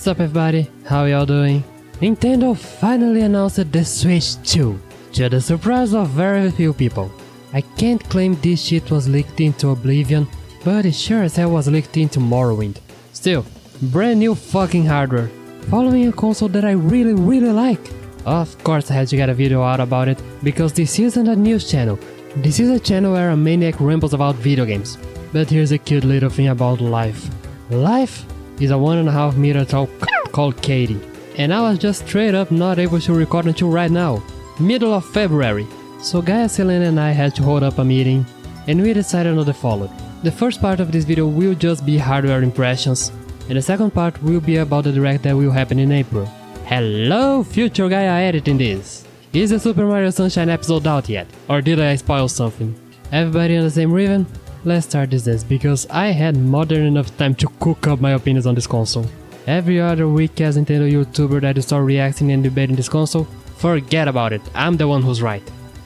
What's up everybody, how y'all doing? Nintendo finally announced the Switch 2, to the surprise of very few people. I can't claim this shit was leaked into oblivion, but it sure as hell was leaked into Morrowind. Still, brand new fucking hardware, following a console that I really like. Of course I had to get a video out about it, because this isn't a news channel. This is a channel where a maniac rambles about video games. But here's a cute little thing about life. Life is a 1.5 meter tall called Katie. And I was just straight up not able to record until right now, middle of February. So Gaia, Selena and I had to hold up a meeting, and we decided on the following. The first part of this video will just be hardware impressions, and the second part will be about the direct that will happen in April. Hello future Gaia editing this! Is the Super Mario Sunshine episode out yet? Or did I spoil something? Everybody on the same rhythm? Let's start this because I had more than enough time to cook up my opinions on this console. Every other weak-ass Nintendo YouTuber that you start reacting and debating this console, forget about it, I'm the one who's right.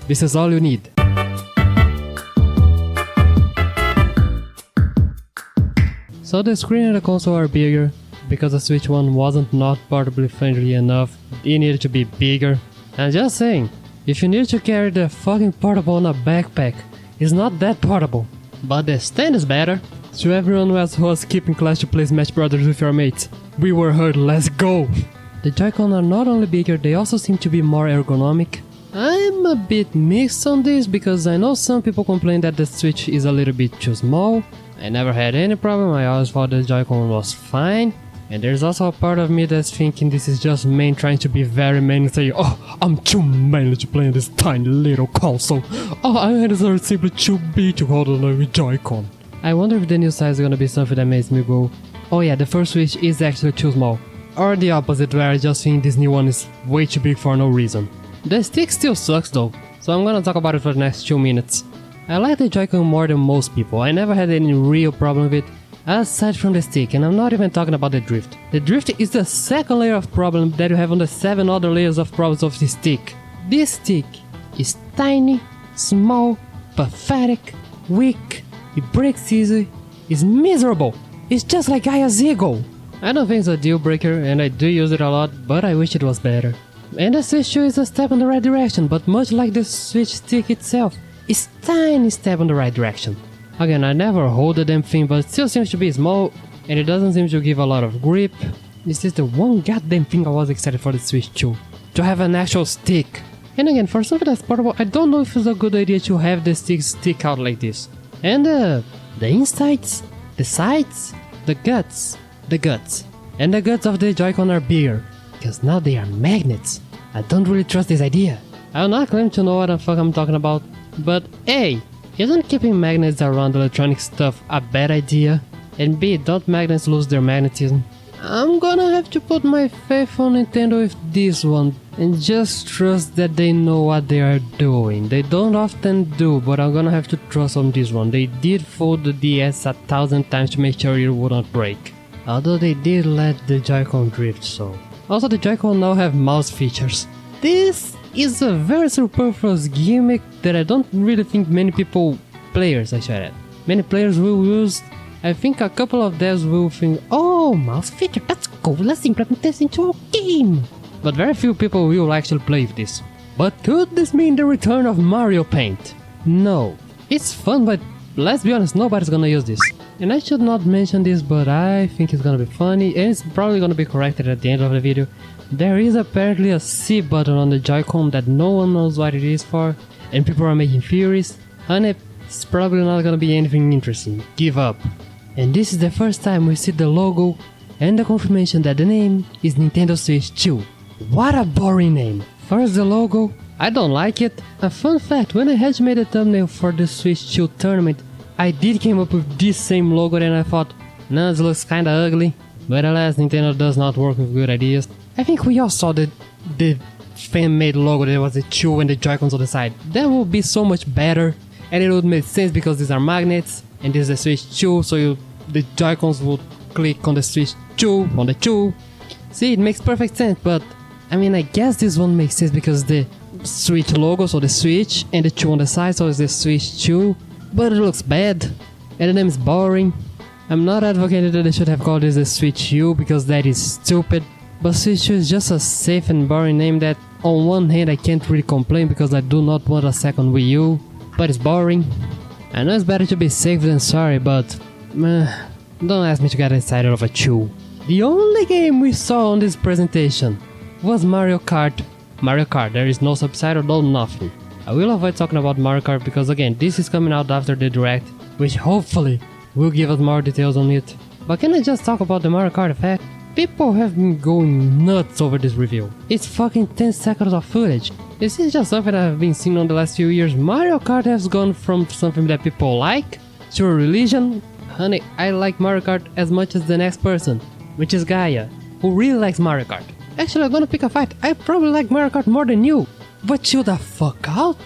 This is all you need. So the screen and the console are bigger, because the Switch 1 wasn't not portably friendly enough, it needed to be bigger. And just saying, if you need to carry the fucking portable on a backpack, it's not that portable. But the stand is better. To everyone who was skipping class to play Smash Brothers with your mates, we were heard, let's go! The Joy-Con are not only bigger, they also seem to be more ergonomic. I'm a bit mixed on this because I know some people complain that the Switch is a little bit too small. I never had any problem, I always thought the Joy-Con was fine. And there's also a part of me that's thinking this is just man trying to be very man and say, oh, I'm too manly to play on this tiny little console. Oh, my hands are simply too big to hold on a Joy-Con. I wonder if the new size is gonna be something that makes me go, oh yeah, the first Switch is actually too small. Or the opposite, where I just think this new one is way too big for no reason. The stick still sucks though, so I'm gonna talk about it for the next 2 minutes. I like the Joy-Con more than most people, I never had any real problem with it, aside from the stick, and I'm not even talking about the drift. The drift is the second layer of problem that you have on the 7 other layers of problems of the stick. This stick is tiny, small, pathetic, weak, it breaks easy, it's miserable, it's just like Gaia's ego. I don't think it's a deal breaker and I do use it a lot, but I wish it was better. And the Switch 2 is a step in the right direction, but much like the Switch stick itself, it's a tiny step in the right direction. Again, I never hold the damn thing, but it still seems to be small, and it doesn't seem to give a lot of grip. This is the one goddamn thing I was excited for the Switch 2, to have an actual stick. And again, for something that's portable, I don't know if it's a good idea to have the stick stick out like this. And the insides, the sides, the guts, and the guts of the Joy-Con are bigger, because now they are magnets. I don't really trust this idea. I will not claim to know what the fuck I'm talking about, but hey, isn't keeping magnets around electronic stuff a bad idea? And B, don't magnets lose their magnetism? I'm gonna have to put my faith on Nintendo with this one, and just trust that they know what they are doing. They don't often do, but I'm gonna have to trust on this one. They did fold the DS 1,000 times to make sure it wouldn't break. Although they did let the Joy-Con drift, so. Also, the Joy-Con now have mouse features. This is a very superfluous gimmick that I don't really think many players will use. I think a couple of devs will think, oh, mouse feature, that's cool, let's implement this into a game. But very few people will actually play with this. But could this mean the return of Mario Paint? No. It's fun, but let's be honest, nobody's gonna use this. And I should not mention this, but I think it's gonna be funny, and it's probably gonna be corrected at the end of the video. There is apparently a C button on the Joy-Con that no one knows what it is for, and people are making theories, and it's probably not gonna be anything interesting. Give up. And this is the first time we see the logo and the confirmation that the name is Nintendo Switch 2. What a boring name. First the logo, I don't like it. A fun fact, when I had made a thumbnail for the Switch 2 tournament, I did came up with this same logo and I thought, nah, this looks kinda ugly. But alas, Nintendo does not work with good ideas. I think we all saw the fan-made logo that was the 2 and the Joy-Cons on the side. That would be so much better, and it would make sense because these are magnets, and this is the Switch 2, so the Joy-Cons would click on the Switch 2, on the 2. See, it makes perfect sense, but I mean, I guess this one makes sense because the Switch logo, so the Switch, and the 2 on the side, so it's the Switch 2, but it looks bad, and the name is boring. I'm not advocating that they should have called this the Switch U because that is stupid, but Switch U is just a safe and boring name that on one hand I can't really complain because I do not want a second Wii U, but it's boring. I know it's better to be safe than sorry, but don't ask me to get excited over chew. The only game we saw on this presentation was Mario Kart. Mario Kart, there is no subtitle, no nothing. I will avoid talking about Mario Kart because again, this is coming out after the Direct, which hopefully will give us more details on it. But can I just talk about the Mario Kart effect? People have been going nuts over this review. It's fucking 10 seconds of footage. This is just something I've been seeing on the last few years. Mario Kart has gone from something that people like to a religion. Honey, I like Mario Kart as much as the next person, which is Gaia, who really likes Mario Kart. Actually, I'm gonna pick a fight. I probably like Mario Kart more than you. But chill the fuck out.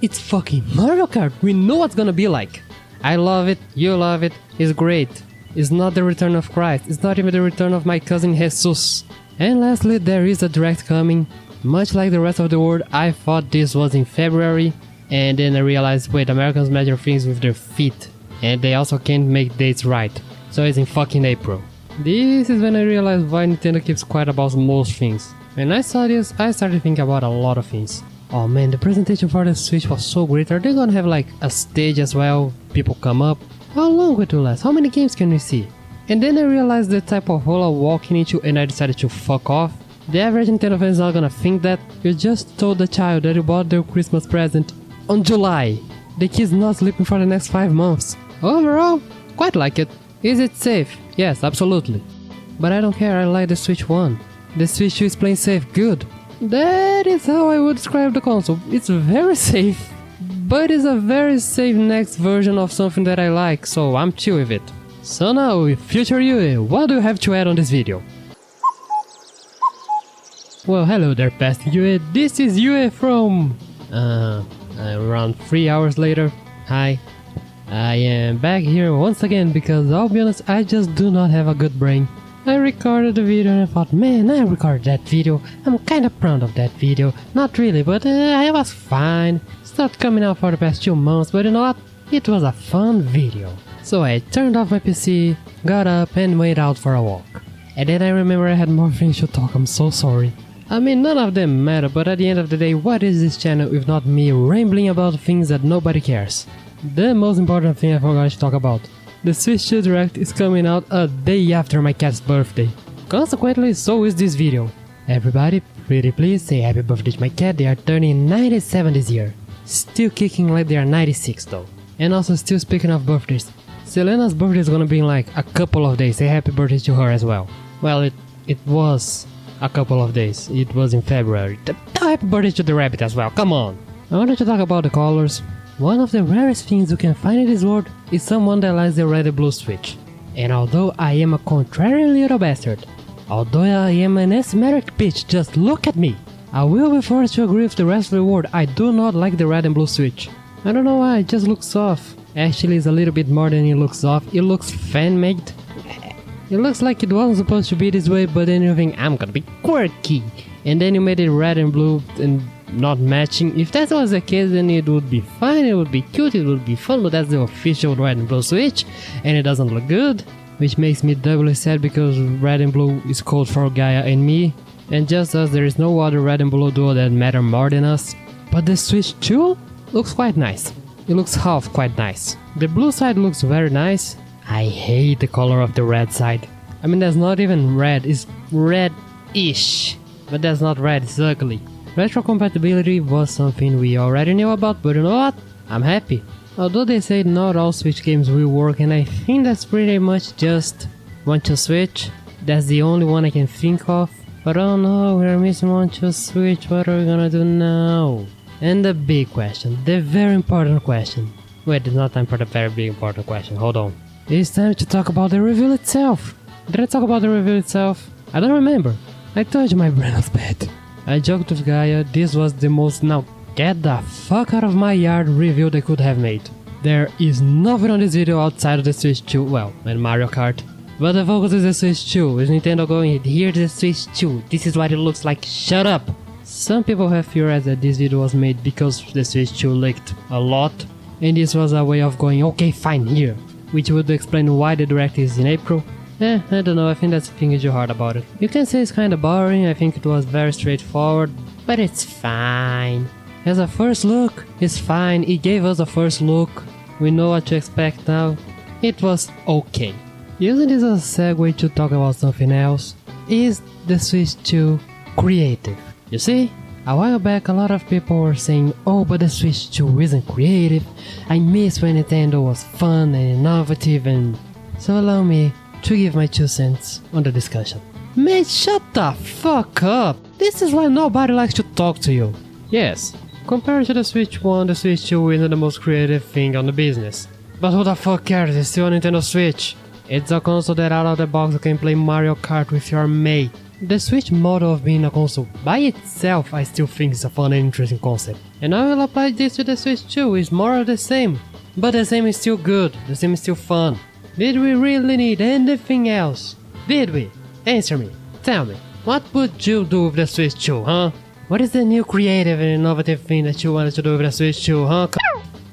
It's fucking Mario Kart. We know what's gonna be like. I love it. You love it. It's great. It's not the return of Christ. It's not even the return of my cousin Jesus. And lastly, there is a Direct coming. Much like the rest of the world, I thought this was in February. And then I realized, wait, Americans measure things with their feet. And they also can't make dates right. So it's in fucking April. This is when I realized why Nintendo keeps quiet about most things. When I saw this, I started thinking about a lot of things. Oh man, the presentation for the Switch was so great. Are they gonna have like a stage as well? People come up? How long will it last? How many games can we see? And then I realized the type of hole I'm walking into and I decided to fuck off. The average Nintendo fan is not gonna think that. You just told the child that you bought their Christmas present on July. The kid's not sleeping for the next 5 months. Overall, quite like it. Is it safe? Yes, absolutely. But I don't care, I like the Switch 1. The Switch 2 is playing safe, good. That is how I would describe the console. It's very safe, but it's a very safe next version of something that I like, so I'm chill with it. So now, with Future Yue, what do you have to add on this video? Well, hello there, past Yue. This is Yue from... around 3 hours later. Hi. I am back here once again because I'll be honest, I just do not have a good brain. I recorded the video and I thought, man, I recorded that video. I'm kinda proud of that video. Not really, but I was fine. It's not coming out for the past 2 months, but you know what? It was a fun video. So I turned off my PC, got up and went out for a walk. And then I remember I had more things to talk, I'm so sorry. I mean, none of them matter, but at the end of the day, what is this channel if not me rambling about things that nobody cares? The most important thing I forgot to talk about. The Switch 2 Direct is coming out a day after my cat's birthday. Consequently, so is this video. Everybody, pretty please say happy birthday to my cat, they are turning 97 this year. Still kicking like they are 96 though. And also still speaking of birthdays, Selena's birthday is gonna be in like a couple of days, say happy birthday to her as well. Well, it was a couple of days, it was in February. Happy birthday to the rabbit as well, come on! I wanted to talk about the colors. One of the rarest things you can find in this world is someone that likes the red and blue Switch. And although I am a contrary little bastard, although I am an asymmetric bitch, just look at me, I will be forced to agree with the rest of the world, I do not like the red and blue Switch. I don't know why, it just looks off. Actually, it's a little bit more than it looks off, it looks fan-made. It looks like it wasn't supposed to be this way, but then you think, I'm gonna be quirky. And then you made it red and blue and not matching. If that was the case, then it would be fine, it would be cute, it would be fun, but that's the official red and blue Switch, and it doesn't look good, which makes me doubly sad because red and blue is code for Gaia and me, and just us, there is no other red and blue duo that matter more than us. But the Switch 2 looks quite nice. It looks half quite nice. The blue side looks very nice. I hate the color of the red side. I mean, that's not even red, it's red-ish, but that's not red, it's ugly. Retrocompatibility was something we already knew about, but you know what? I'm happy. Although they say not all Switch games will work, and I think that's pretty much just One to Switch. That's the only one I can think of. But oh no, we're missing One to Switch, what are we gonna do now? And the big question, the very important question. Wait, it's not time for the very big important question, hold on. It's time to talk about the reveal itself. Did I talk about the reveal itself? I don't remember. I told you my brain was bad. I joked with Gaia, this was the most now get the fuck out of my yard review they could have made. There is nothing on this video outside of the Switch 2, well, and Mario Kart. But the focus is the Switch 2, is Nintendo going, here's the Switch 2, this is what it looks like, shut up! Some people have theorized that this video was made because the Switch 2 leaked a lot, and this was a way of going, okay fine, here, which would explain why the direct is in April. I don't know, I think that's the thing you heard about it. You can say it's kinda boring, I think it was very straightforward, but it's fine. As a first look, it's fine, it gave us a first look, we know what to expect now. It was okay. Using this as a segue to talk about something else, is the Switch 2 creative? You see? A while back a lot of people were saying, oh, but the Switch 2 isn't creative, I miss when Nintendo was fun and innovative, and so allow me to give my 2 cents on the discussion. Man, shut the fuck up! This is why nobody likes to talk to you. Yes, compared to the Switch 1, the Switch 2 isn't the most creative thing on the business. But who the fuck cares, it's still a Nintendo Switch. It's a console that out of the box you can play Mario Kart with your mate. The Switch model of being a console by itself I still think is a fun and interesting concept. And I will apply this to the Switch 2, it's more of the same. But the same is still good, the same is still fun. Did we really need anything else? Did we? Answer me. Tell me. What would you do with the Switch 2, huh? What is the new creative and innovative thing that you wanted to do with the Switch 2, huh?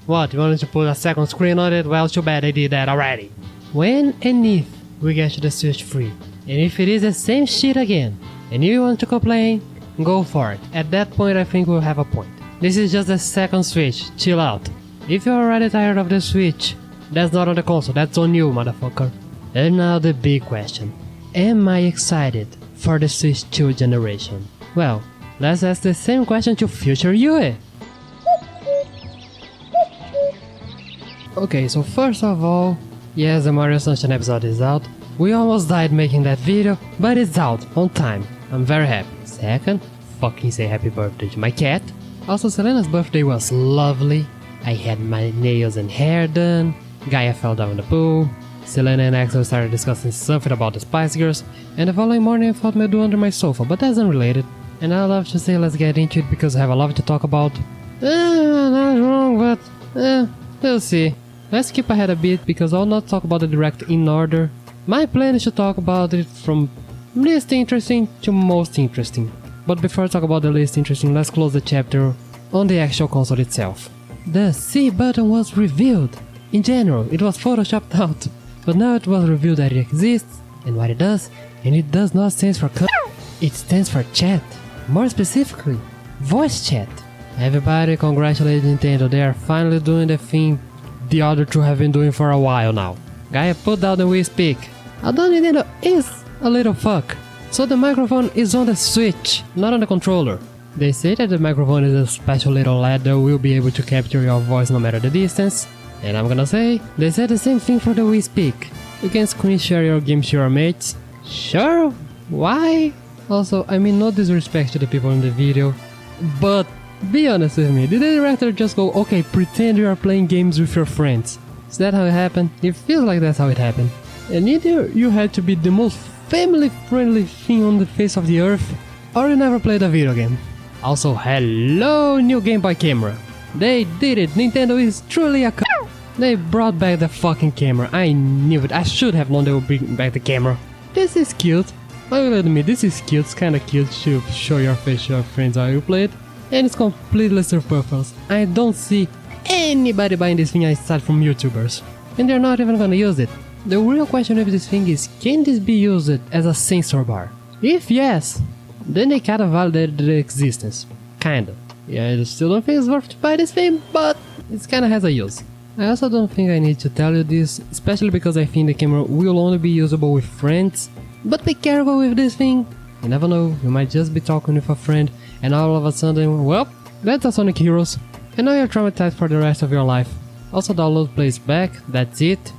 What, you wanted to put a second screen on it? Well, too bad they did that already. When and if we get to the Switch 3, and if it is the same shit again, and you want to complain, go for it. At that point I think we'll have a point. This is just the second Switch, chill out. If you're already tired of the Switch, that's not on the console, that's on you, motherfucker. And now the big question. Am I excited for the Switch 2 generation? Well, let's ask the same question to future Yue. Okay, so first of all, yes, the Mario Sunshine episode is out. We almost died making that video, but it's out, on time. I'm very happy. Second, fucking say happy birthday to my cat. Also, Selena's birthday was lovely. I had my nails and hair done. Gaia fell down in the pool. Selena and Axel started discussing something about the Spice Girls, and the following morning I found Medu under my sofa, but that's unrelated. And I love to say let's get into it because I have a lot to talk about. Not wrong, but we'll see. Let's skip ahead a bit because I'll not talk about the direct in order. My plan is to talk about it from least interesting to most interesting. But before I talk about the least interesting, let's close the chapter on the actual console itself. The C button was revealed. In general, it was photoshopped out, but now it was revealed that it exists and what it does, and it does not stand for it stands for chat. More specifically, voice chat. Everybody congratulate Nintendo, they are finally doing the thing the other two have been doing for a while now. Gaia put down the Wii Speak. Although Nintendo is a little fuck, so the microphone is on the Switch, not on the controller. They say that the microphone is a special little lad that will be able to capture your voice no matter the distance. And I'm gonna say, they said the same thing for the Wii Speak. You can screen share your games to your mates. Sure, why? Also, I mean no disrespect to the people in the video, but be honest with me, did the director just go, okay, pretend you are playing games with your friends? Is that how it happened? It feels like that's how it happened. And either you had to be the most family-friendly thing on the face of the earth, or you never played a video game. Also, hello, new Game Boy camera. They did it, Nintendo is truly a They brought back the fucking camera, I knew it, I should have known they would bring back the camera. This is cute, I will admit this is cute, it's kinda cute to show your face to your friends how you play it. And it's completely serve purpose. I don't see anybody buying this thing aside from YouTubers. And they're not even gonna use it. The real question of this thing is, can this be used as a sensor bar? If yes, then they kinda validated the existence. Kinda. Yeah, I still don't think it's worth to buy this thing, but it kinda has a use. I also don't think I need to tell you this, especially because I think the camera will only be usable with friends. But be careful with this thing. You never know, you might just be talking with a friend and all of a sudden, well, that's a Sonic Heroes. And now you're traumatized for the rest of your life. Also download plays back, that's it.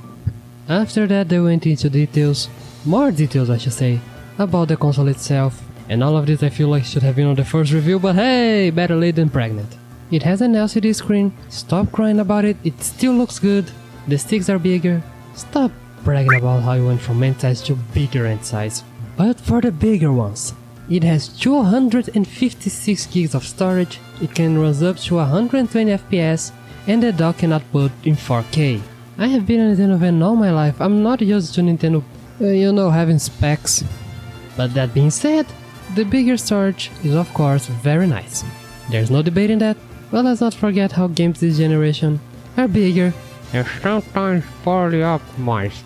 After that they went into details, more details I should say, about the console itself. And all of this I feel like should have been on the first review, but hey, better late than pregnant. It has an LCD screen, stop crying about it, it still looks good. The sticks are bigger, stop bragging about how you went from end size to bigger end size. But for the bigger ones, it has 256 gigs of storage, it can run up to 120 FPS, and the dock cannot put in 4K. I have been a Nintendo fan all my life, I'm not used to Nintendo, having specs. But that being said, the bigger storage is of course very nice. There's no debating that, but let's not forget how games this generation are bigger and sometimes poorly optimized.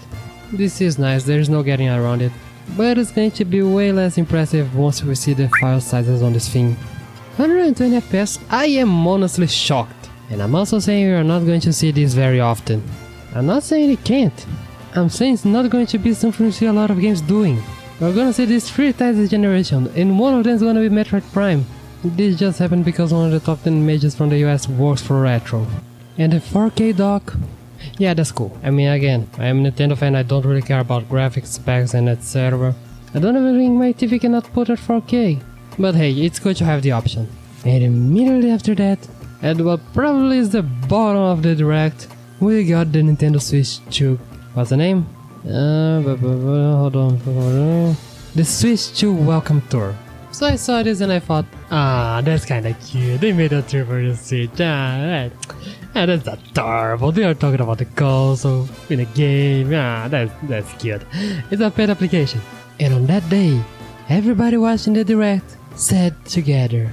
This is nice, there's no getting around it. But it's going to be way less impressive once we see the file sizes on this thing. 120 FPS, I am honestly shocked. And I'm also saying we are not going to see this very often. I'm not saying it can't. I'm saying it's not going to be something we see a lot of games doing. We're gonna see this 3 times this generation, and one of them is gonna be Metroid Prime. This just happened because one of the top 10 images from the US works for retro. And the 4K dock? Yeah, that's cool. I mean, again, I am a Nintendo fan, I don't really care about graphics, specs and etc. I don't even think my TV cannot put at 4K. But hey, it's good to have the option. And immediately after that, at what probably is the bottom of the direct, we got the Nintendo Switch 2. What's the name? Hold on. The Switch 2 Welcome Tour. So I saw this and I thought, that's kinda cute. They made a tour for the Switch. That's adorable. They are talking about the console in a game. That's cute. It's a paid application. And on that day, everybody watching the direct said together,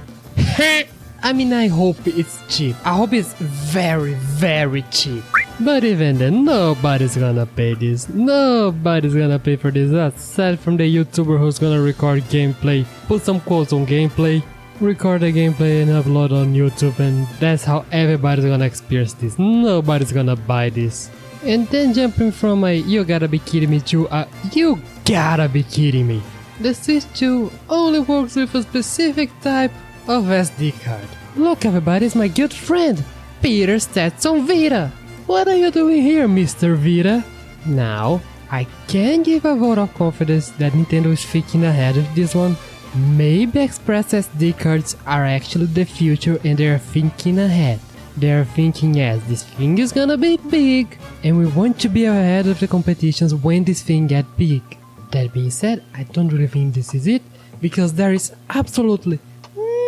I mean, I hope it's cheap. I hope it's very, very cheap. But even then, nobody's gonna pay this. Nobody's gonna pay for this. Aside from the YouTuber who's gonna record gameplay, put some quotes on gameplay, record the gameplay and upload on YouTube, and that's how everybody's gonna experience this. Nobody's gonna buy this. And then jumping from a you gotta be kidding me to a you gotta be kidding me. The Switch 2 only works with a specific type of SD card. Look everybody, it's my good friend, Peter Stetson Vita. What are you doing here, Mr. Vita? Now, I can give a vote of confidence that Nintendo is thinking ahead of this one. Maybe Express SD cards are actually the future and they are thinking ahead. They are thinking, yes, this thing is gonna be big and we want to be ahead of the competitions when this thing gets big. That being said, I don't really think this is it, because there is absolutely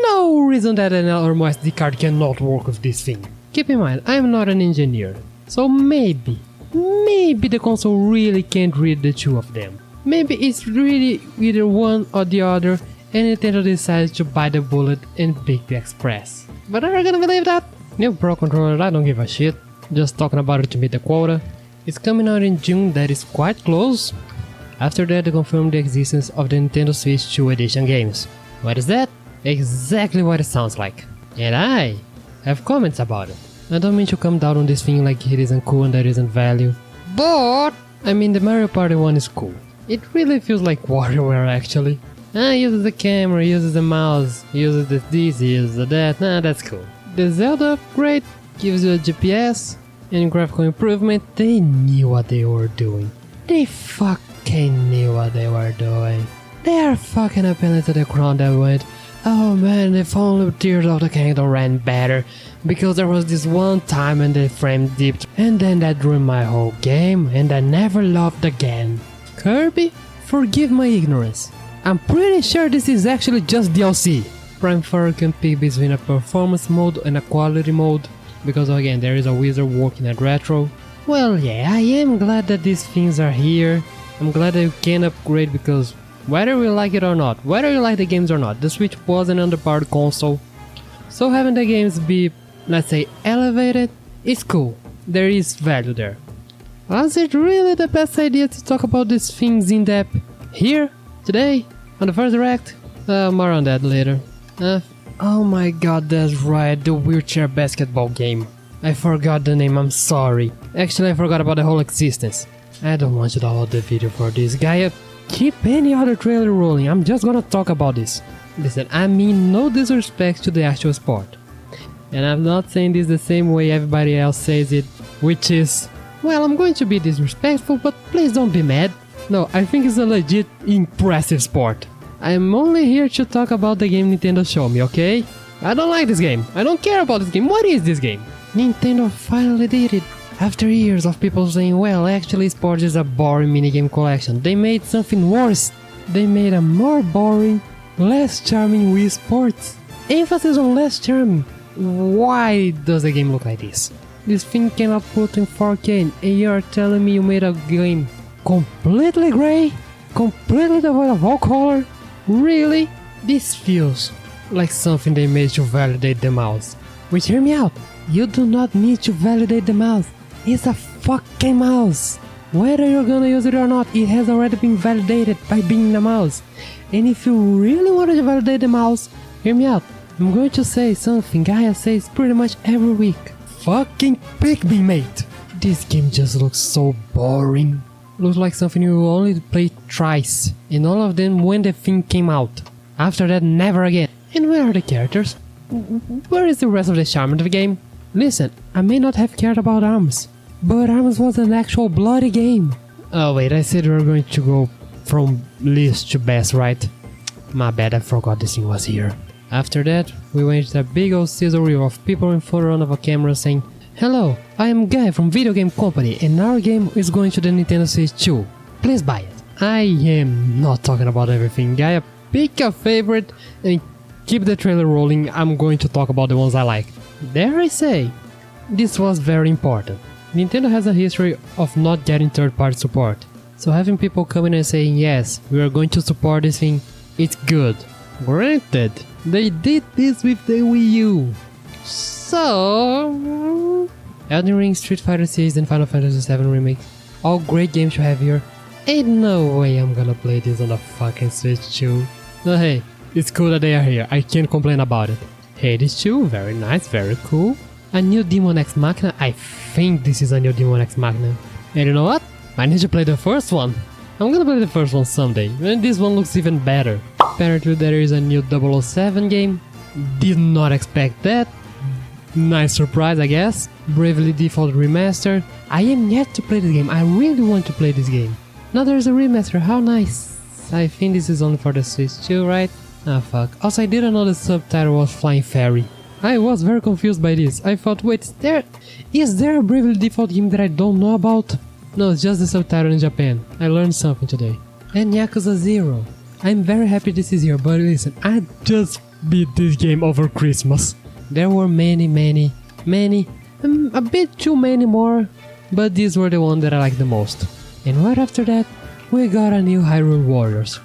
no reason that an normal SD card cannot work with this thing. Keep in mind, I am not an engineer, so maybe the console really can't read the two of them. Maybe it's really either one or the other, and Nintendo decides to bite the bullet and pick the Express. But are you gonna believe that? New Pro Controller, I don't give a shit, just talking about it to meet the quota. It's coming out in June, that is quite close. After that, they confirmed the existence of the Nintendo Switch 2 Edition games. What is that? Exactly what it sounds like. And I have comments about it. I don't mean to come down on this thing like it isn't cool and there isn't value. But, I mean, the Mario Party one is cool. It really feels like WarioWare actually. Uses the camera, uses the mouse, uses this, uses that, that's cool. The Zelda upgrade gives you a GPS and graphical improvement. They knew what they were doing. They fucking knew what they were doing. They are fucking appealing to the crowd that went, oh man, if only Tears of the Kingdom ran better, because there was this one time and the frame dipped, and then that ruined my whole game, and I never loved again. Kirby? Forgive my ignorance. I'm pretty sure this is actually just DLC. Prime 4 can pick between a performance mode and a quality mode, because again there is a wizard working at retro. Well yeah, I am glad that these things are here. I'm glad that you can upgrade, because whether we like it or not, whether you like the games or not, the Switch was an underpowered console. So having the games be, let's say, elevated, is cool. There is value there. Was it really the best idea to talk about these things in depth here, today, on the first direct? More on that later. Oh my god, that's right, the wheelchair basketball game. I forgot the name, I'm sorry. Actually, I forgot about the whole existence. I don't want you to download the video for this guy. Keep any other trailer rolling, I'm just gonna talk about this. Listen, I mean no disrespect to the actual sport. And I'm not saying this the same way everybody else says it, which is, well, I'm going to be disrespectful, but please don't be mad. No, I think it's a legit impressive sport. I'm only here to talk about the game Nintendo showed me, okay? I don't like this game, I don't care about this game, what is this game? Nintendo finally did it. After years of people saying, well, actually sports is a boring minigame collection, they made something worse. They made a more boring, less charming Wii Sports. Emphasis on less charming. Why does the game look like this? This thing cannot put in 4K and you are telling me you made a game completely grey? Completely devoid of all color? Really? This feels like something they made to validate the mouse. Which, hear me out, you do not need to validate the mouse. It's a fucking mouse! Whether you're gonna use it or not, it has already been validated by being a mouse. And if you really wanted to validate the mouse, hear me out. I'm going to say something Gaia says pretty much every week. Fucking pick me, mate! This game just looks so boring. Looks like something you only played twice, and all of them when the thing came out. After that, never again. And where are the characters? Where is the rest of the charm of the game? Listen, I may not have cared about ARMS, but ARMS was an actual bloody game. Oh wait, I said we were going to go from least to best, right? My bad, I forgot this thing was here. After that, we went to a big old scissor reel of people in front of a camera saying, "Hello, I am Guy from Video Game Company and our game is going to the Nintendo Switch 2. Please buy it." I am not talking about everything, Gaia. Pick a favorite and keep the trailer rolling. I'm going to talk about the ones I like. Dare I say, this was very important. Nintendo has a history of not getting third-party support. So having people coming and saying, yes, we are going to support this thing, it's good. Granted, they did this with the Wii U. So... Elden Ring, Street Fighter 6 and Final Fantasy 7 Remake. All great games to have here. Ain't no way I'm gonna play this on the fucking Switch 2. But hey, it's cool that they are here, I can't complain about it. Hades 2, very nice, very cool. A new Demon X Machina, I think this is a new Demon X Machina. And you know what? I need to play the first one. I'm gonna play the first one someday, and this one looks even better. Apparently there is a new 007 game. Did not expect that. Nice surprise, I guess. Bravely Default Remastered. I am yet to play this game, I really want to play this game. Now there's a remaster, how nice. I think this is only for the Switch 2, right? Ah fuck. Also I didn't know the subtitle was Flying Fairy. I was very confused by this. I thought, wait, is there a Bravely Default game that I don't know about? No, it's just the subtitle in Japan. I learned something today. And Yakuza 0. I'm very happy this is here, but listen, I just beat this game over Christmas. There were many, a bit too many more, but these were the ones that I liked the most. And right after that, we got a new Hyrule Warriors.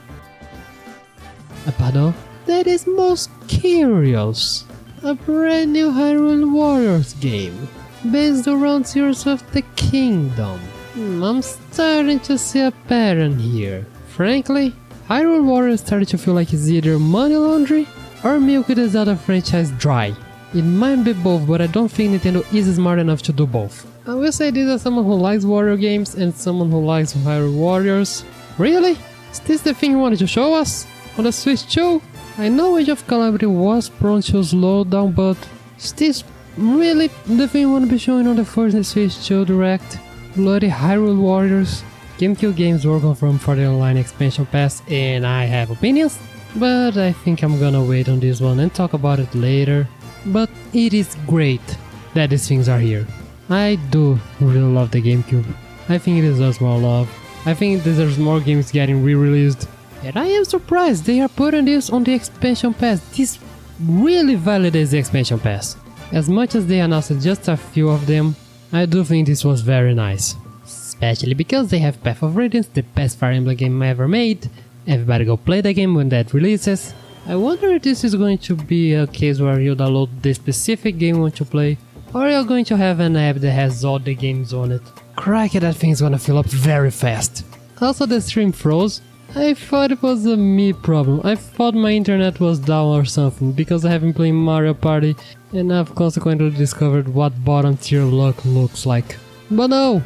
Pardon? That is most curious. A brand new Hyrule Warriors game, based around Tears of the Kingdom. I'm starting to see a pattern here. Frankly, Hyrule Warriors started to feel like it's either money laundry or milking the Zelda franchise dry. It might be both, but I don't think Nintendo is smart enough to do both. I will say this as someone who likes Wario games and someone who likes Hyrule Warriors. Really? Is this the thing you wanted to show us? On the Switch 2? I know Age of Calamity was prone to slow down, but is this really the thing you want to be showing on the first Switch 2 Direct? Bloody Hyrule Warriors. GameCube games were confirmed for the online expansion pass, and I have opinions, but I think I'm gonna wait on this one and talk about it later. But it is great that these things are here. I do really love the GameCube. I think it deserves more love. I think it deserves more games getting re-released. And I am surprised they are putting this on the expansion pass. This really validates the expansion pass. As much as they announced just a few of them, I do think this was very nice. Especially because they have Path of Radiance, the best Fire Emblem game ever made. Everybody go play the game when that releases. I wonder if this is going to be a case where you download the specific game you want to play, or you're going to have an app that has all the games on it. Crikey, that thing's gonna fill up very fast. Also, the stream froze. I thought it was a me problem. I thought my internet was down or something, because I have been playing Mario Party and I've consequently discovered what bottom tier luck looks like. But no!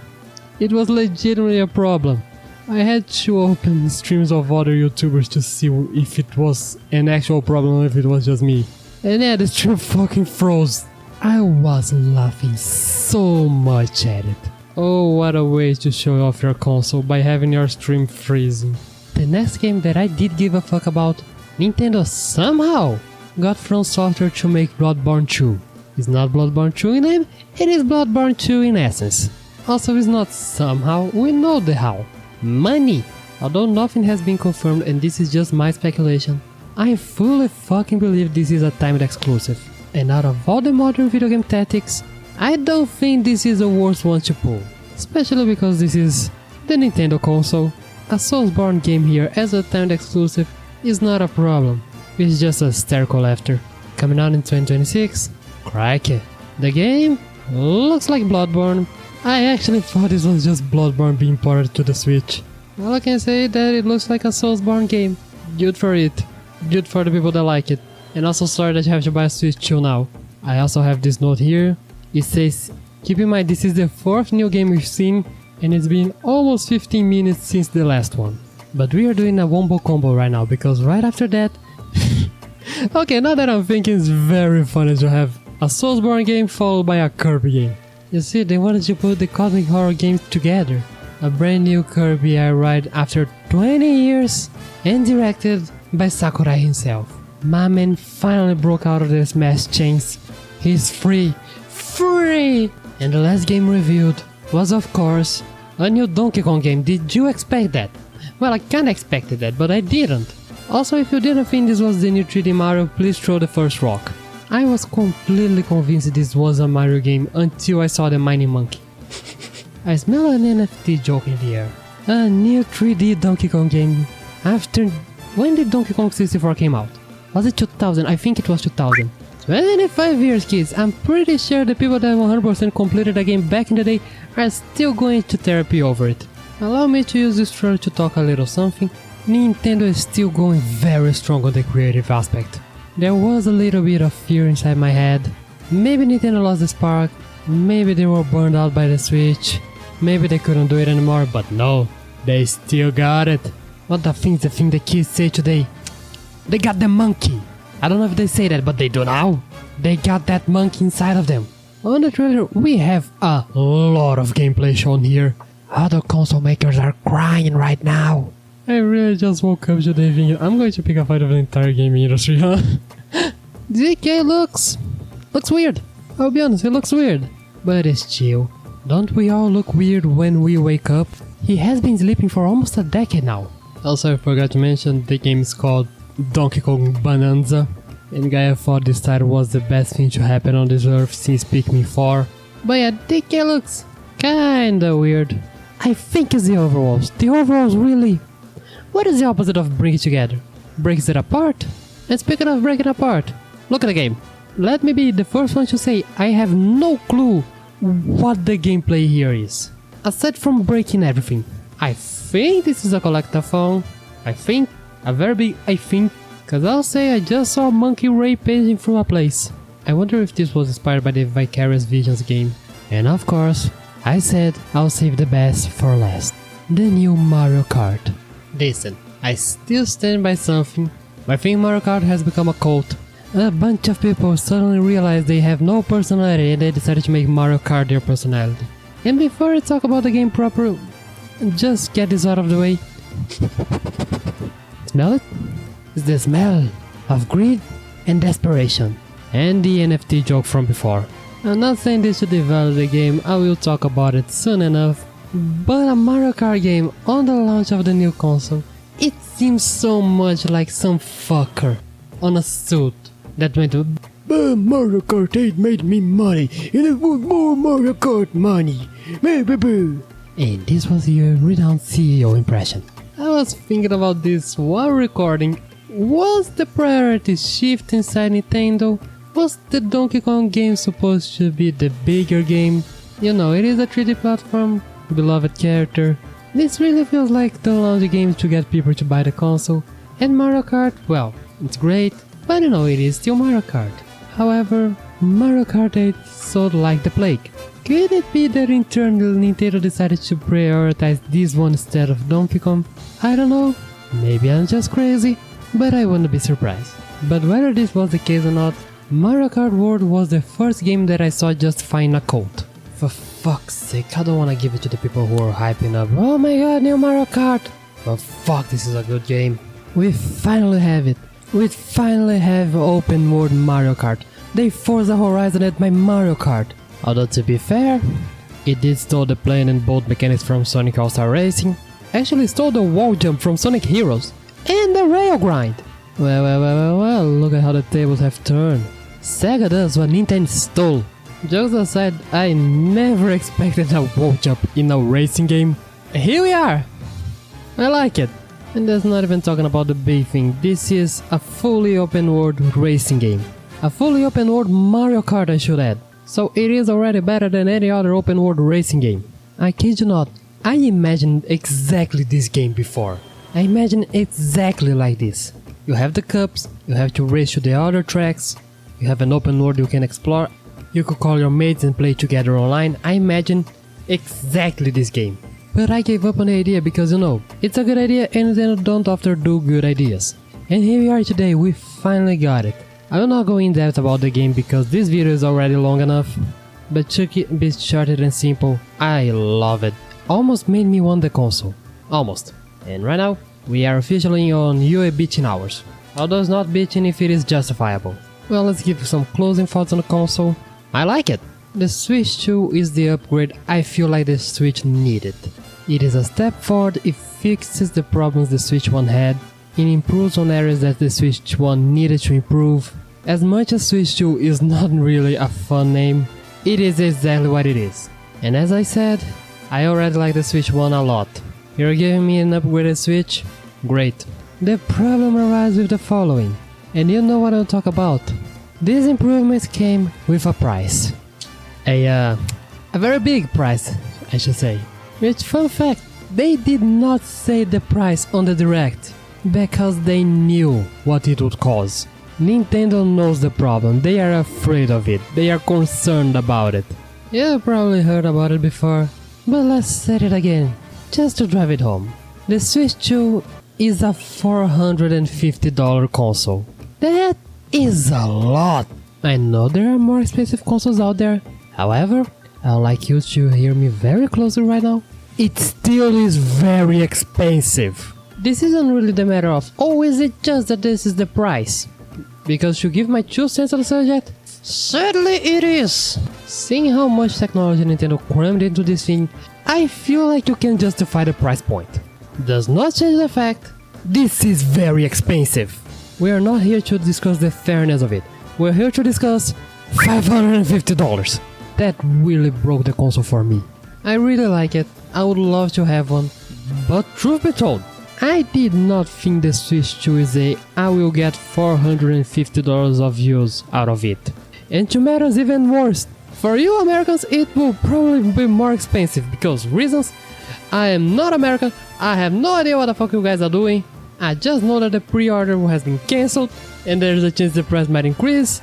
It was legitimately a problem. I had to open streams of other YouTubers to see if it was an actual problem or if it was just me. And yeah, the stream fucking froze. I was laughing so much at it. Oh, what a way to show off your console by having your stream freezing. The next game that I did give a fuck about, Nintendo somehow got From Software to make Bloodborne 2. It's not Bloodborne 2 in name, it is Bloodborne 2 in essence. Also, it's not somehow, we know the how. Money! Although nothing has been confirmed and this is just my speculation, I fully fucking believe this is a timed exclusive. And out of all the modern video game tactics, I don't think this is the worst one to pull. Especially because this is the Nintendo console. A Soulsborne game here as a timed exclusive is not a problem. It's just a hysterical laughter. Coming out in 2026? Crikey. The game looks like Bloodborne, I actually thought this was just Bloodborne being ported to the Switch. All I can say is that it looks like a Soulsborne game. Good for it. Good for the people that like it. And also sorry that you have to buy a Switch 2 now. I also have this note here. It says, keep in mind this is the 4th new game we've seen, and it's been almost 15 minutes since the last one. But we are doing a wombo combo right now, because right after that... Okay, now that I'm thinking, it's very funny to have a Soulsborne game followed by a Kirby game. You see, they wanted to put the cosmic horror games together. A brand new Kirby I ride after 20 years, and directed by Sakurai himself. My man finally broke out of the Smash chains. He's free! Free! And the last game revealed was, of course, a new Donkey Kong game. Did you expect that? Well, I kinda expected that, but I didn't. Also, if you didn't think this was the new 3D Mario, please throw the first rock. I was completely convinced this was a Mario game until I saw the mining monkey. I smell an NFT joke in the air. A new 3D Donkey Kong game. After... When did Donkey Kong 64 came out? Was it 2000? I think it was 2000. 25 years, kids. I'm pretty sure the people that 100% completed the game back in the day are still going to therapy over it. Allow me to use this trailer to talk a little something. Nintendo is still going very strong on the creative aspect. There was a little bit of fear inside my head. Maybe Nintendo lost the spark, maybe they were burned out by the Switch, maybe they couldn't do it anymore, but no, they still got it. What the thing the kids say today? They got the monkey. I don't know if they say that, but they do now. They got that monkey inside of them. On the trailer, we have a lot of gameplay shown here. Other console makers are crying right now. I really just woke up today thinking I'm going to pick a fight of the entire gaming industry, huh? DK looks weird. I'll be honest, it looks weird. But it's chill. Don't we all look weird when we wake up? He has been sleeping for almost a decade now. Also, I forgot to mention the game is called Donkey Kong Bonanza. And Gaia thought this title was the best thing to happen on this earth since Pikmin 4. But yeah, DK looks kinda weird. I think it's the overalls. The overalls really... What is the opposite of bring it together? Breaks it apart? And speaking of breaking apart, look at the game. Let me be the first one to say I have no clue what the gameplay here is. Aside from breaking everything. I think this is a collectathon. I think. A very big I think. Cause I'll say I just saw a monkey rampaging through a place. I wonder if this was inspired by the Vicarious Visions game. And of course, I said I'll save the best for last. The new Mario Kart. Listen, I still stand by something. I think Mario Kart has become a cult. A bunch of people suddenly realized they have no personality and they decided to make Mario Kart their personality. And before I talk about the game proper, just get this out of the way. Smell it? It's the smell of greed and desperation. And the NFT joke from before. I'm not saying this to develop the game, I will talk about it soon enough. But a Mario Kart game on the launch of the new console, it seems so much like some fucker on a suit that went to Mario Kart 8 made me money and I want more Mario Kart money. And this was your renowned CEO impression. I was thinking about this while recording. Was the priority shift inside Nintendo? Was the Donkey Kong game supposed to be the bigger game? You know, it is a 3D platform. Beloved character. This really feels like the launch game to get people to buy the console. And Mario Kart, well, it's great, but you know it is still Mario Kart. However, Mario Kart 8 sold like the plague. Could it be that internally Nintendo decided to prioritize this one instead of Donkey Kong? I don't know, maybe I'm just crazy, but I wouldn't be surprised. But whether this was the case or not, Mario Kart World was the first game that I saw justifying a cult. For fuck's sake, I don't wanna give it to the people who are hyping up, oh my god, new Mario Kart! But fuck, this is a good game. We finally have it. We finally have open world Mario Kart. They forced the horizon at my Mario Kart. Although to be fair, it did steal the plane and boat mechanics from Sonic All-Star Racing. Actually stole the wall jump from Sonic Heroes. And the rail grind. Well, look at how the tables have turned. Sega does what Nintendo stole. Jokes aside, I never expected a wall jump in a racing game. Here we are! I like it. And that's not even talking about the big thing. This is a fully open world racing game. A fully open world Mario Kart, I should add. so it is already better than any other open world racing game. I kid you not, I imagined exactly this game before. I imagined exactly like this. You have the cups, you have to race to the other tracks, you have an open world you can explore, you could call your mates and play together online. I imagined exactly this game. But I gave up on the idea because it's a good idea and Nintendo don't often do good ideas. And here we are today, we finally got it. I will not go in depth about the game because this video is already long enough, but to keep it short and simple, I love it. Almost made me want the console. Almost. And right now, we are officially on UA bitching hours. Although it's not bitching if it is justifiable. Well, let's give some closing thoughts on the console. I like it. The Switch 2 is the upgrade I feel like the Switch needed. It is a step forward, it fixes the problems the Switch 1 had, it improves on areas that the Switch 1 needed to improve. As much as Switch 2 is not really a fun name, it is exactly what it is. And as I said, I already like the Switch 1 a lot. You're giving me an upgraded Switch? Great. The problem arises with the following, and you know what I'll talk about. These improvements came with a price. A very big price, I should say. Which, fun fact, they did not say the price on the Direct, because they knew what it would cause. Nintendo knows the problem, they are afraid of it, they are concerned about it. You probably heard about it before, but let's say it again, just to drive it home. The Switch 2 is a $450 console. That is a lot! I know there are more expensive consoles out there, however, I would like you to hear me very closely right now. It still is very expensive. This isn't really the matter of, oh, is it just that this is the price? Because to give my 2 cents on the subject, certainly it is. Seeing how much technology Nintendo crammed into this thing, I feel like you can justify the price point. Does not change the fact, this is very expensive. We are not here to discuss the fairness of it. We're here to discuss $550. That really broke the console for me. I really like it, I would love to have one, but truth be told, I did not think the Switch 2 is I will get $450 of use out of it. And to matters even worse, for you Americans it will probably be more expensive because reasons, I am not American, I have no idea what the fuck you guys are doing, I just know that the pre-order has been cancelled and there's a chance the price might increase,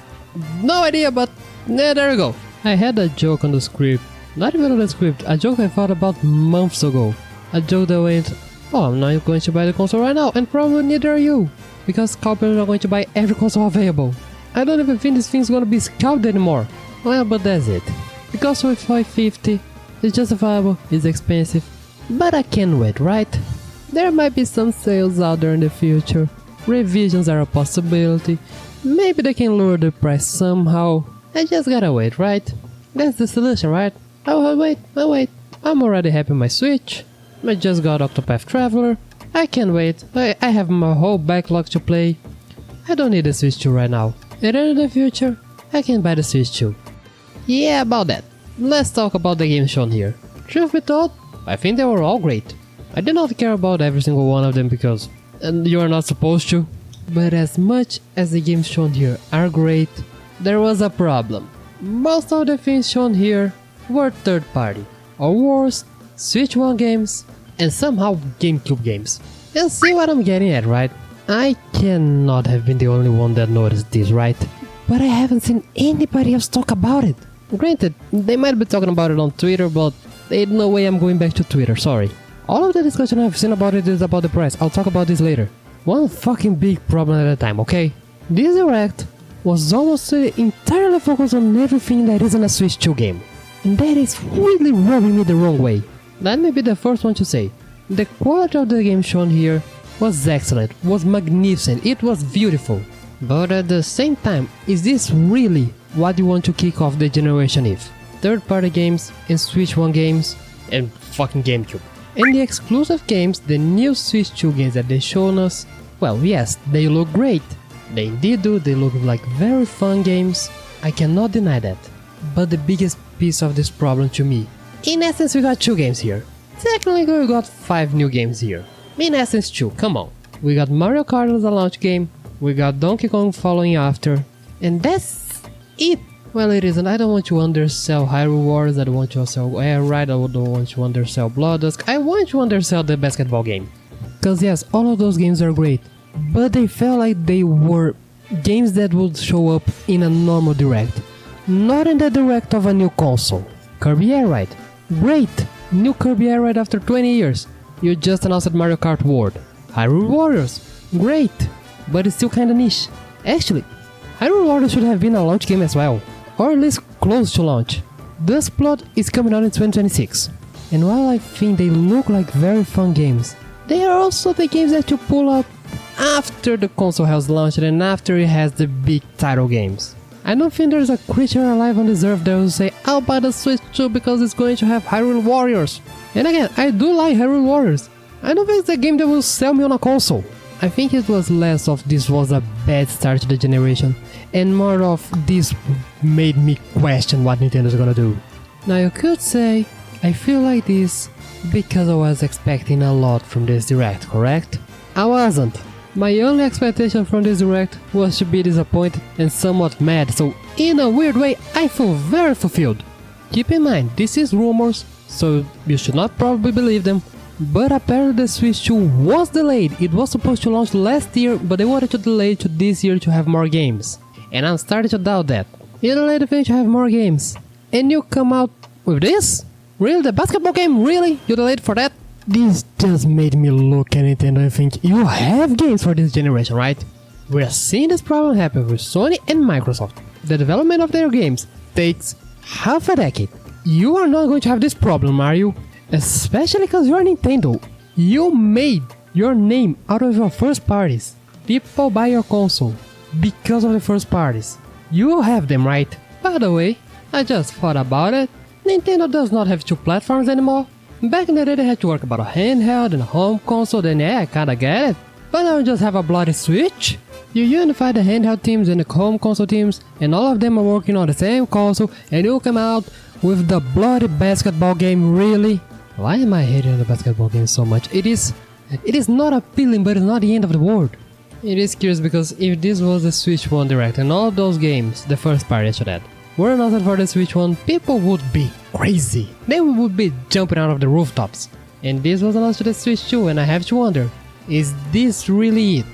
no idea, but there you go. I had a joke on the script, not even on the script, a joke I thought about months ago, a joke that went, oh, I'm not going to buy the console right now, and probably neither are you, because scalpers are going to buy every console available. I don't even think this thing's gonna be scalped anymore. Well, but that's it. The console with $550, it's justifiable, it's expensive, but I can't wait, right? There might be some sales out there in the future, revisions are a possibility, maybe they can lower the price somehow, I just gotta wait, right? That's the solution, right? I'll wait, I'm already happy with my Switch. I just got Octopath Traveler, I can't wait, I have my whole backlog to play. I don't need the Switch 2 right now, and in the future, I can buy the Switch 2. Yeah, about that, let's talk about the games shown here. Truth be told, I think they were all great. I did not care about every single one of them because you are not supposed to. But as much as the games shown here are great, there was a problem. Most of the things shown here were third party, or worse, Switch 1 games, and somehow GameCube games. You see what I'm getting at, right? I cannot have been the only one that noticed this, right? But I haven't seen anybody else talk about it. Granted, they might be talking about it on Twitter, but ain't no way I'm going back to Twitter, sorry. All of the discussion I've seen about it is about the price, I'll talk about this later. One fucking big problem at a time, okay? This Direct was almost entirely focused on everything that isn't a Switch 2 game. And that is really rubbing me the wrong way. Let me be the first one to say, the quality of the game shown here was excellent, was magnificent, it was beautiful. But at the same time, is this really what you want to kick off the generation with? Third party games and Switch 1 games and fucking GameCube. And the exclusive games, the new Switch 2 games that they shown us, well yes, they look great. They indeed do, they look like very fun games, I cannot deny that. But the biggest piece of this problem to me, in essence we got 2 games here. Technically we got 5 new games here. In essence 2, come on. We got Mario Kart as a launch game, we got Donkey Kong following after, and that's it. Well, it isn't. I don't want to undersell Hyrule Warriors, I don't want to sell Air Ride, I don't want to undersell Blood Dusk, I want to undersell the basketball game. Cause yes, all of those games are great, but they felt like they were games that would show up in a normal direct, not in the direct of a new console. Kirby Air Ride, great! New Kirby Air Ride after 20 years. You just announced Mario Kart World. Hyrule Warriors, great! But it's still kinda niche. Actually, Hyrule Warriors should have been a launch game as well, or at least close to launch. Dustblood is coming out in 2026, and while I think they look like very fun games, they are also the games that you pull out after the console has launched and after it has the big title games. I don't think there's a creature alive on this earth that will say, I'll buy the Switch 2 because it's going to have Hyrule Warriors. And again, I do like Hyrule Warriors. I don't think it's a game that will sell me on a console. I think it was less of this was a bad start to the generation, and more of this made me question what Nintendo's gonna do. Now you could say, I feel like this because I was expecting a lot from this direct, correct? I wasn't. My only expectation from this direct was to be disappointed and somewhat mad, so in a weird way I feel very fulfilled. Keep in mind, this is rumors, so you should not probably believe them, but apparently the Switch 2 was delayed. It was supposed to launch last year, but they wanted to delay it to this year to have more games. And I'm starting to doubt that. You delayed the thing to have more games, and you come out with this? Really? The basketball game? Really? You delayed for that? This just made me look at Nintendo and think, you have games for this generation, right? We're seeing this problem happen with Sony and Microsoft. The development of their games takes half a decade. You are not going to have this problem, are you? Especially because you're Nintendo. You made your name out of your first parties. People buy your console because of the first parties. You have them, right? By the way, I just thought about it. Nintendo does not have two platforms anymore. Back in the day they had to work about a handheld and a home console, then yeah, I kinda get it. But now you just have a bloody Switch. You unify the handheld teams and the home console teams, and all of them are working on the same console, and you come out with the bloody basketball game, really? Why am I hating on the basketball game so much? It is not appealing, but it's not the end of the world. It is curious because if this was the Switch 1 Direct and all those games, the first party to that, were announced for the Switch 1, people would be crazy. They would be jumping out of the rooftops. And this was announced to the Switch 2, and I have to wonder, is this really it?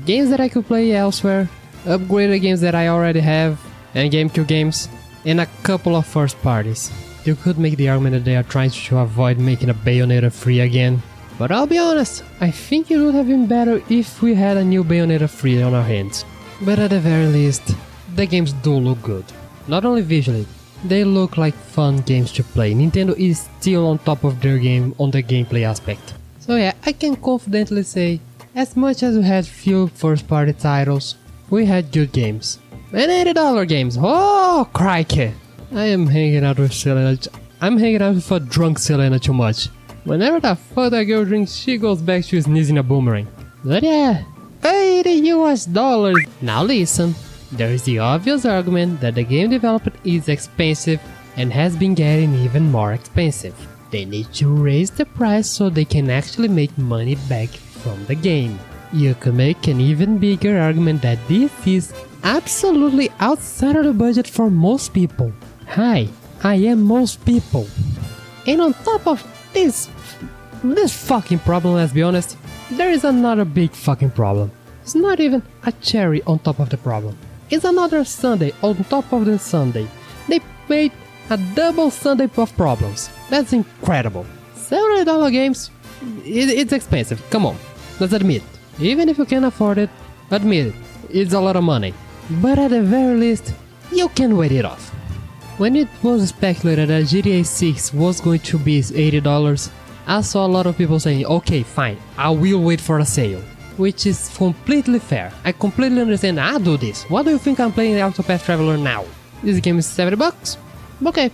Games that I could play elsewhere, upgraded games that I already have, and GameCube games, and a couple of first parties. You could make the argument that they are trying to avoid making a Bayonetta free again. But I'll be honest, I think it would have been better if we had a new Bayonetta free on our hands. But at the very least, the games do look good. Not only visually, they look like fun games to play. Nintendo is still on top of their game on the gameplay aspect. So yeah, I can confidently say, as much as we had few first party titles, we had good games. And $80 games, oh crikey! I am hanging out with Selena. I'm hanging out with a drunk Selena too much. Whenever the fuck that girl drinks, she goes back to sneezing a boomerang. But yeah, $80 US. Now listen. There is the obvious argument that the game development is expensive and has been getting even more expensive. They need to raise the price so they can actually make money back from the game. You could make an even bigger argument that this is absolutely outside of the budget for most people. Hi, I am most people. And on top of this fucking problem, let's be honest, there is another big fucking problem. It's not even a cherry on top of the problem. It's another sundae on top of the sundae. They made a double sundae of problems. That's incredible. $70 games, it's expensive, come on, let's admit it. Even if you can afford it, admit it, it's a lot of money. But at the very least, you can wait it off. When it was speculated that GTA 6 was going to be $80, I saw a lot of people saying, okay fine, I will wait for a sale. Which is completely fair. I completely understand. I do this. What do you think I'm playing the Octopath Traveler now? This game is $70? Okay,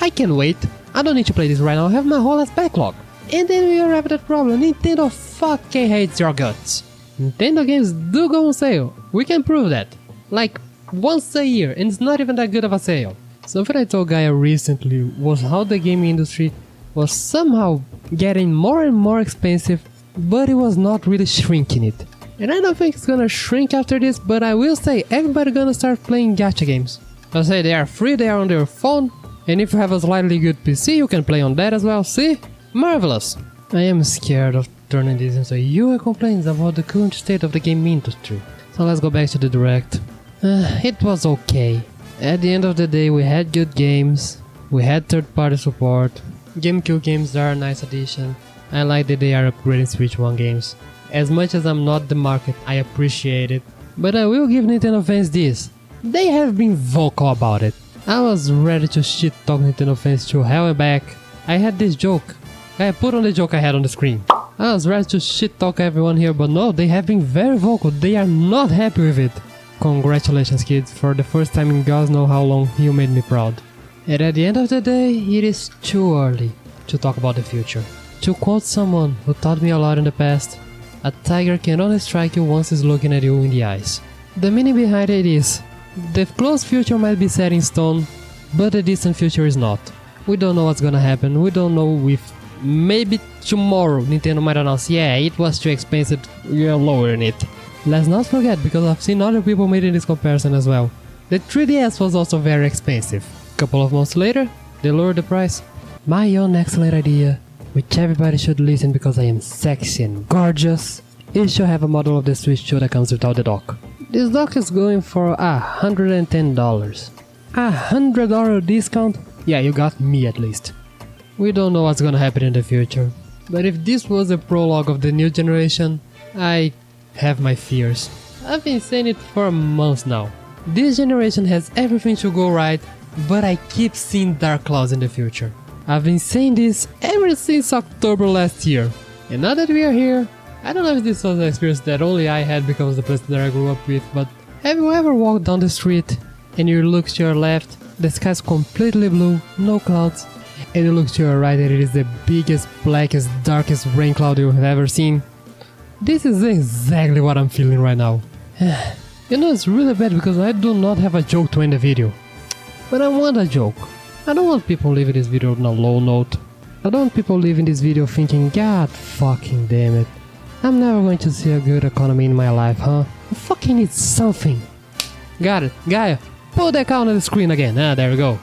I can wait. I don't need to play this right now. I have my whole ass backlog. And then we arrive at that problem. Nintendo fucking hates your guts. Nintendo games do go on sale. We can prove that. Like once a year, and it's not even that good of a sale. Something I told Gaia recently was how the gaming industry was somehow getting more and more expensive, but it was not really shrinking it. And I don't think it's gonna shrink after this, but I will say everybody gonna start playing gacha games. I say they are free, they are on your phone, and if you have a slightly good PC, you can play on that as well, see? Marvelous! I am scared of turning this into your complaints about the current state of the game industry. So let's go back to the direct. It was okay. At the end of the day, we had good games, we had third-party support, GameCube games are a nice addition. I like that they are upgrading Switch 1 games. As much as I'm not the market, I appreciate it. But I will give Nintendo fans this. They have been vocal about it. I was ready to shit talk Nintendo fans to hell and back. I had this joke. I put on the joke I had on the screen. I was ready to shit talk everyone here, but no, they have been very vocal. They are not happy with it. Congratulations kids, for the first time in God knows how long you made me proud. And at the end of the day, it is too early to talk about the future. To quote someone who taught me a lot in the past, a tiger can only strike you once it's looking at you in the eyes. The meaning behind it is, the close future might be set in stone, but the distant future is not. We don't know what's gonna happen, we don't know if maybe tomorrow Nintendo might announce, yeah, it was too expensive, we are lowering it. Let's not forget, because I've seen other people making this comparison as well. The 3DS was also very expensive. Couple of months later, they lowered the price. My own excellent idea, which everybody should listen because I am sexy and gorgeous, is to have a model of the Switch 2 that comes without the dock. This dock is going for $110. $100 discount? Yeah, you got me at least. We don't know what's gonna happen in the future, but if this was a prologue of the new generation, I have my fears. I've been saying it for months now. This generation has everything to go right, but I keep seeing dark clouds in the future. I've been saying this ever since October last year, and now that we are here, I don't know if this was an experience that only I had because of the place that I grew up with, but have you ever walked down the street and you look to your left, the sky's completely blue, no clouds, and you look to your right and it is the biggest, blackest, darkest rain cloud you've ever seen? This is exactly what I'm feeling right now. You know, it's really bad because I do not have a joke to end the video. But I want a joke. I don't want people leaving this video on a low note. I don't want people leaving this video thinking, God fucking damn it, I'm never going to see a good economy in my life, huh? I fucking need something. Got it. Gaia, put that count on the screen again. There we go.